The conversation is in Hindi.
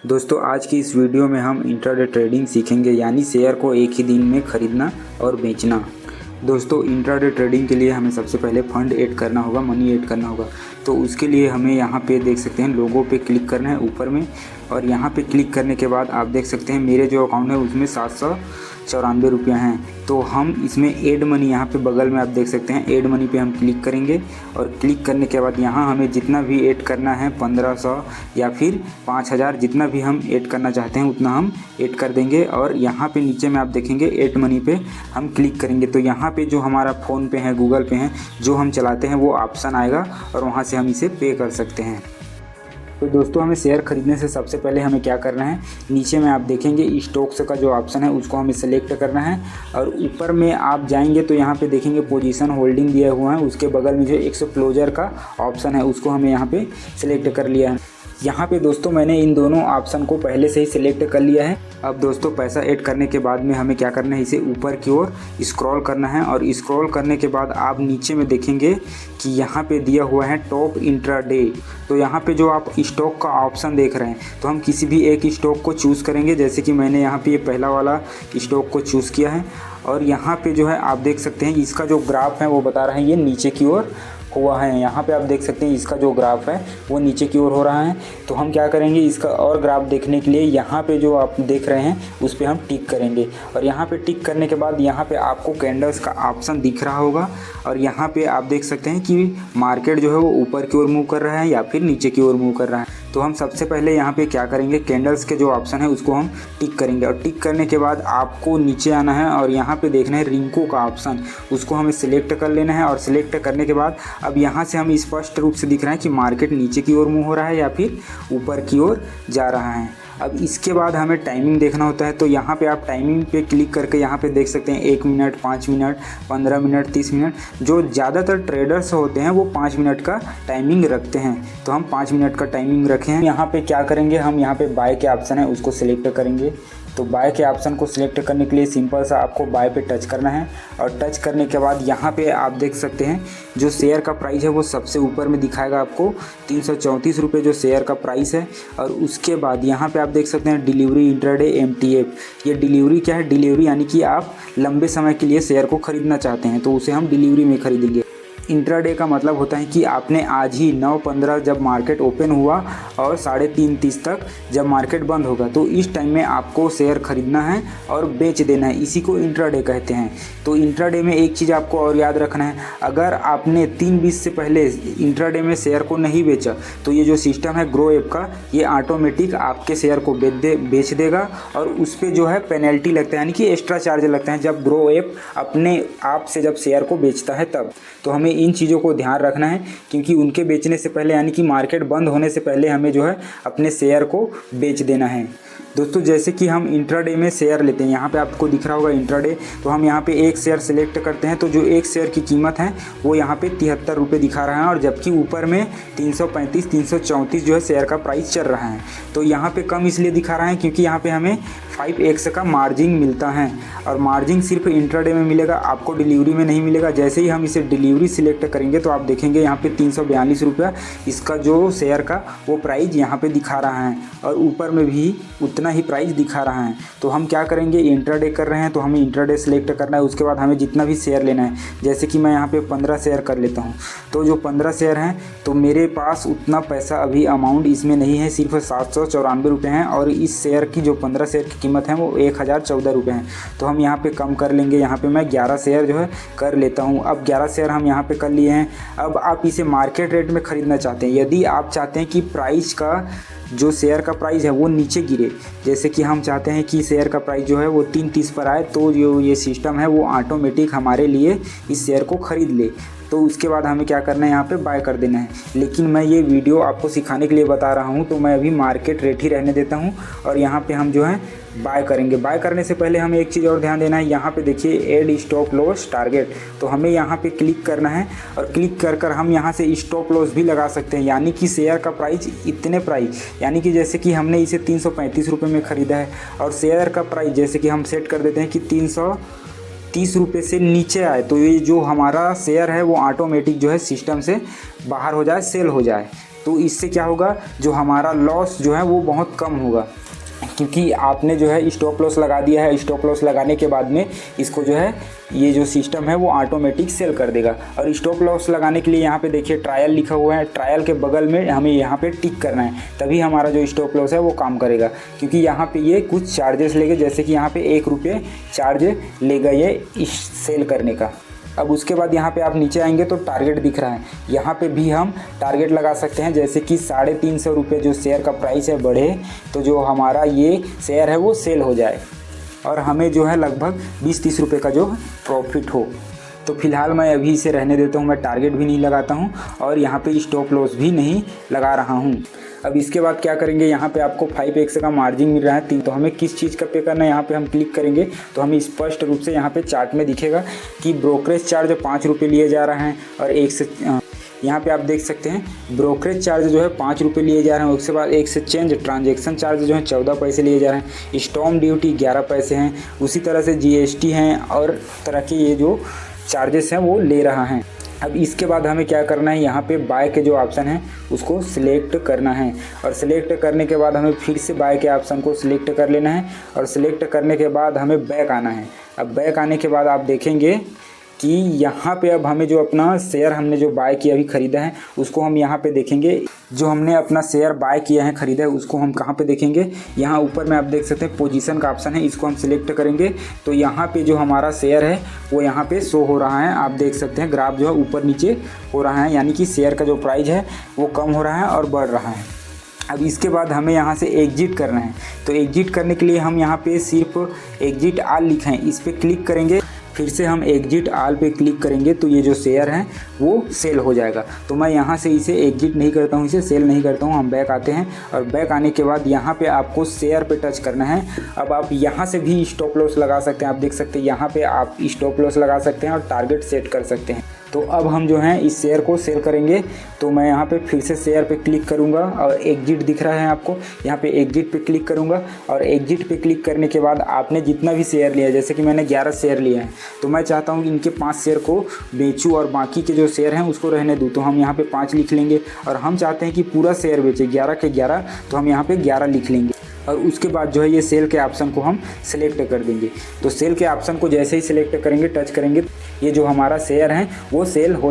दोस्तों आज की इस वीडियो में हम इंट्राडे ट्रेडिंग सीखेंगे, यानी शेयर को एक ही दिन में खरीदना और बेचना। दोस्तों इंट्राडे ट्रेडिंग के लिए हमें सबसे पहले फंड ऐड करना होगा, मनी ऐड करना होगा। तो उसके लिए हमें यहाँ पे देख सकते हैं लोगों पे क्लिक करना है ऊपर में, और यहाँ पे क्लिक करने के बाद आप देख सकते हैं मेरे जो अकाउंट है उसमें 794 रुपया हैं। तो हम इसमें ऐड मनी, यहाँ पे बगल में आप देख सकते हैं ऐड मनी पे हम क्लिक करेंगे, और क्लिक करने के बाद यहाँ हमें जितना भी ऐड करना है 1500 या फिर 5000, जितना भी हम ऐड करना चाहते हैं उतना हम ऐड कर देंगे। और यहाँ पे नीचे में आप देखेंगे ऐड मनी पे हम क्लिक करेंगे तो यहाँ पे जो हमारा फ़ोन पे है, गूगल पे है, जो हम चलाते हैं वो ऑप्शन आएगा और वहाँ से हम इसे पे कर सकते हैं। तो दोस्तों हमें शेयर खरीदने से सबसे पहले हमें क्या करना है, नीचे में आप देखेंगे स्टॉक्स का जो ऑप्शन है उसको हमें सेलेक्ट करना है, और ऊपर में आप जाएंगे तो यहाँ पे देखेंगे पोजीशन होल्डिंग दिया हुआ है, उसके बगल में जो एक्सप्लोजर का ऑप्शन है उसको हमें यहाँ पे सेलेक्ट कर लिया है। यहाँ पे दोस्तों मैंने इन दोनों ऑप्शन को पहले से ही सिलेक्ट कर लिया है। अब दोस्तों पैसा ऐड करने के बाद में हमें क्या करना है, इसे ऊपर की ओर स्क्रॉल करना है, और स्क्रॉल करने के बाद आप नीचे में देखेंगे कि यहाँ पे दिया हुआ है टॉप इंट्राडे। तो यहाँ पे जो आप स्टॉक का ऑप्शन देख रहे हैं, तो हम किसी भी एक स्टॉक को चूज़ करेंगे। जैसे कि मैंने यहाँ पे ये पहला वाला स्टॉक को चूज़ किया है, और यहाँ पे जो है आप देख सकते हैं इसका जो ग्राफ है वो बता रहा है ये नीचे की ओर हुआ है। यहाँ पे आप देख सकते हैं इसका जो ग्राफ है वो नीचे की ओर हो रहा है। तो हम क्या करेंगे, इसका और ग्राफ देखने के लिए यहाँ पे जो आप देख रहे हैं उस पर हम टिक करेंगे, और यहाँ पे टिक करने के बाद यहाँ पे आपको कैंडल्स का ऑप्शन दिख रहा होगा, और यहाँ पे आप देख सकते हैं कि मार्केट जो है वो ऊपर की ओर मूव कर रहा है या फिर नीचे की ओर मूव कर रहा है। तो हम सबसे पहले यहाँ पे क्या करेंगे, कैंडल्स के जो ऑप्शन है उसको हम टिक करेंगे, और टिक करने के बाद आपको नीचे आना है और यहाँ पे देखना है रिंको का ऑप्शन, उसको हमें सिलेक्ट कर लेना है। और सिलेक्ट करने के बाद अब यहाँ से हम स्पष्ट रूप से दिख रहा है कि मार्केट नीचे की ओर मूव हो रहा है या फिर ऊपर की ओर जा रहा है। अब इसके बाद हमें टाइमिंग देखना होता है, तो यहाँ पे आप टाइमिंग पे क्लिक करके यहाँ पे देख सकते हैं 1 मिनट, 5 मिनट, 15 मिनट, 30 मिनट। जो ज़्यादातर ट्रेडर्स होते हैं वो 5 मिनट का टाइमिंग रखते हैं, तो हम 5 मिनट का टाइमिंग रखे हैं। यहाँ पे क्या करेंगे, हम यहाँ पे बाय के ऑप्शन है उसको सिलेक्ट करेंगे। तो बाय के ऑप्शन को सिलेक्ट करने के लिए सिंपल सा आपको बाय पे टच करना है, और टच करने के बाद यहाँ पे आप देख सकते हैं जो शेयर का प्राइस है वो सबसे ऊपर में दिखाएगा आपको 334 रुपये जो शेयर का प्राइस है। और उसके बाद यहाँ पे आप देख सकते हैं डिलीवरी इंट्राडे MTF। ये डिलीवरी क्या है, डिलीवरी यानी कि आप लंबे समय के लिए शेयर को ख़रीदना चाहते हैं तो उसे हम डिलीवरी में खरीदेंगे। इंट्राडे का मतलब होता है कि आपने आज ही 9:15 जब मार्केट ओपन हुआ और 3:30 तक जब मार्केट बंद होगा, तो इस टाइम में आपको शेयर खरीदना है और बेच देना है, इसी को इंट्राडे कहते हैं। तो इंट्राडे में एक चीज़ आपको और याद रखना है, अगर आपने 3:20 से पहले इंट्राडे में शेयर को नहीं बेचा तो ये जो सिस्टम है ग्रो ऐप का, ये ऑटोमेटिक आपके शेयर को बेच देगा, और उस पर जो है पेनल्टी लगता है, यानी कि एक्स्ट्रा चार्ज लगता है जब ग्रो ऐप अपने आप से जब शेयर को बेचता है तब। तो हमें इन चीज़ों को ध्यान रखना है, क्योंकि उनके बेचने से पहले यानी कि मार्केट बंद होने से पहले हमें जो है अपने शेयर को बेच देना है। दोस्तों जैसे कि हम इंट्राडे में शेयर लेते हैं, यहाँ पे आपको दिख रहा होगा इंट्राडे, तो हम यहाँ पे एक शेयर सिलेक्ट करते हैं, तो जो एक शेयर की कीमत है वो यहाँ पे 73 रुपये दिखा रहा है, और जबकि ऊपर में 335, 334 जो है शेयर का प्राइस चल रहा है। तो यहाँ पे कम इसलिए दिखा रहा है क्योंकि यहाँ पे हमें 5x का मार्जिन मिलता है, और मार्जिन सिर्फ इंट्राडे में मिलेगा, आपको डिलीवरी में नहीं मिलेगा। जैसे ही हम इसे डिलीवरी सिलेक्ट करेंगे तो आप देखेंगे यहाँ पे 342 रुपया इसका जो शेयर का वो प्राइस यहाँ पे दिखा रहा है, और ऊपर में भी उतना ही प्राइस दिखा रहा है। तो हम क्या करेंगे, इंट्राडे कर रहे हैं तो हमें इंट्राडे सेलेक्ट करना है। उसके बाद हमें जितना भी शेयर लेना है, जैसे कि मैं यहाँ पे 15 शेयर कर लेता हूँ, तो जो 15 शेयर हैं तो मेरे पास उतना पैसा अभी अमाउंट इसमें नहीं है, सिर्फ 794 रुपये हैं, और इस शेयर की जो 15 शेयर की कीमत है वो 1014 रुपये हैं। तो हम यहाँ पे कम कर लेंगे, यहाँ पे मैं 11 शेयर जो है कर लेता हूँ। अब 11 शेयर हम यहाँ पे कर लिए हैं। अब आप इसे मार्केट रेट में ख़रीदना चाहते हैं, यदि आप चाहते हैं कि प्राइस का जो शेयर का प्राइस है वो नीचे गिरे, जैसे कि हम चाहते हैं कि शेयर का प्राइस जो है वो 3:30 पर आए, तो जो ये सिस्टम है वो ऑटोमेटिक हमारे लिए इस शेयर को ख़रीद ले। तो उसके बाद हमें क्या करना है, यहाँ पे बाय कर देना है। लेकिन मैं ये वीडियो आपको सिखाने के लिए बता रहा हूँ, तो मैं अभी मार्केट रेट ही रहने देता हूँ, और यहाँ पे हम जो है बाय करेंगे। बाय करने से पहले हमें एक चीज़ और ध्यान देना है, यहाँ पे देखिए ऐड स्टॉप लॉस टारगेट, तो हमें यहाँ पे क्लिक करना है, और क्लिक कर हम यहाँ से स्टॉप लॉस भी लगा सकते हैं, यानी कि शेयर का प्राइस इतने प्राइस, यानी कि जैसे कि हमने इसे 335 रुपये में ख़रीदा है, और शेयर का प्राइस जैसे कि हम सेट कर देते हैं कि 330 रुपये से नीचे आए, तो ये जो हमारा शेयर है वो ऑटोमेटिक जो है सिस्टम से बाहर हो जाए, सेल हो जाए। तो इससे क्या होगा, जो हमारा लॉस जो है वो बहुत कम होगा, क्योंकि आपने जो है स्टॉप लॉस लगा दिया है। स्टॉप लॉस लगाने के बाद में इसको जो है ये जो सिस्टम है वो ऑटोमेटिक सेल कर देगा। और स्टॉप लॉस लगाने के लिए यहाँ पे देखिए ट्रायल लिखा हुआ है, ट्रायल के बगल में हमें यहाँ पे टिक करना है, तभी हमारा जो स्टॉप लॉस है वो काम करेगा। क्योंकि यहाँ पे ये कुछ चार्जेस लेगा, जैसे कि यहाँ पे 1 रुपये चार्ज लेगा ये इस सेल करने का। अब उसके बाद यहाँ पे आप नीचे आएंगे तो टारगेट दिख रहा है, यहाँ पे भी हम टारगेट लगा सकते हैं। जैसे कि 350 रुपये जो शेयर का प्राइस है बढ़े, तो जो हमारा ये शेयर है वो सेल हो जाए और हमें जो है लगभग 20-30 रुपये का जो प्रॉफिट हो। तो फिलहाल मैं अभी इसे रहने देता हूँ, मैं टारगेट भी नहीं लगाता हूँ और यहाँ पे स्टॉप लॉस भी नहीं लगा रहा हूँ। अब इसके बाद क्या करेंगे, यहाँ पे आपको 5x का मार्जिन मिल रहा है 3, तो हमें किस चीज़ का पे करना है, यहाँ पे हम क्लिक करेंगे तो हमें स्पष्ट रूप से यहाँ पे चार्ट में दिखेगा कि ब्रोकरेज चार्ज 5 रुपये लिए जा रहा है और यहाँ पे आप देख सकते हैं ब्रोकरेज चार्ज जो है 5 रुपये लिए जा रहे हैं। उसके बाद एक्सचेंज ट्रांजैक्शन चार्ज जो है 14 पैसे लिए जा रहे हैं, स्टॉम्प ड्यूटी 11 पैसे हैं, उसी तरह से GST हैं और तरह के ये जो चार्जेस हैं वो ले रहा है। अब इसके बाद हमें क्या करना है, यहाँ पे बाय के जो ऑप्शन है उसको सिलेक्ट करना है और सिलेक्ट करने के बाद हमें फिर से बाय के ऑप्शन को सिलेक्ट कर लेना है और सिलेक्ट करने के बाद हमें बैक आना है। अब बैक आने के बाद आप देखेंगे कि यहाँ पे अब हमें जो अपना शेयर हमने जो बाय किया अभी ख़रीदा है उसको हम यहाँ पे देखेंगे। जो हमने अपना शेयर बाय किया है ख़रीदा है उसको हम कहाँ पे देखेंगे, यहाँ ऊपर में आप देख सकते हैं पोजीशन का ऑप्शन है, इसको हम सिलेक्ट करेंगे तो यहाँ पे जो हमारा शेयर है वो यहाँ पे शो हो रहा है। आप देख सकते हैं ग्राफ जो है ऊपर नीचे हो रहा है, यानी कि शेयर का जो प्राइस है वो कम हो रहा है और बढ़ रहा है। अब इसके बाद हमें यहाँ से एग्जिट करना है, तो एग्जिट करने के लिए हम यहाँ पे सिर्फ एग्जिट ऑल लिखा है इस पर क्लिक करेंगे, फिर से हम एग्जिट ऑल पे क्लिक करेंगे तो ये जो शेयर है वो सेल हो जाएगा। तो मैं यहाँ से इसे एग्जिट नहीं करता हूँ, इसे सेल नहीं करता हूँ। हम बैक आते हैं और बैक आने के बाद यहाँ पे आपको शेयर पे टच करना है। अब आप यहाँ से भी स्टॉप लॉस लगा सकते हैं, आप देख सकते हैं यहाँ पे आप स्टॉप लॉस लगा सकते हैं और टारगेट सेट कर सकते हैं। तो अब हम जो हैं इस शेयर को सेल करेंगे, तो मैं यहाँ पे फिर से शेयर पे क्लिक करूँगा और एग्जिट दिख रहा है आपको, यहाँ पे एग्जिट पे क्लिक करूँगा और एग्जिट पे क्लिक करने के बाद आपने जितना भी शेयर लिया है, जैसे कि मैंने 11 शेयर लिए हैं, तो मैं चाहता हूँ कि इनके 5 शेयर को बेचूँ और बाकी के जो शेयर हैं उसको रहने दूँ। तो हम यहाँ पे 5 लिख लेंगे और हम चाहते हैं कि पूरा शेयर बेचे 11 के 11, तो हम यहाँ पे 11 लिख लेंगे और उसके बाद जो है ये सेल के ऑप्शन को हम सिलेक्ट कर देंगे। तो सेल के ऑप्शन को जैसे ही सिलेक्ट करेंगे, टच करेंगे, ये जो हमारा शेयर है वो सेल हो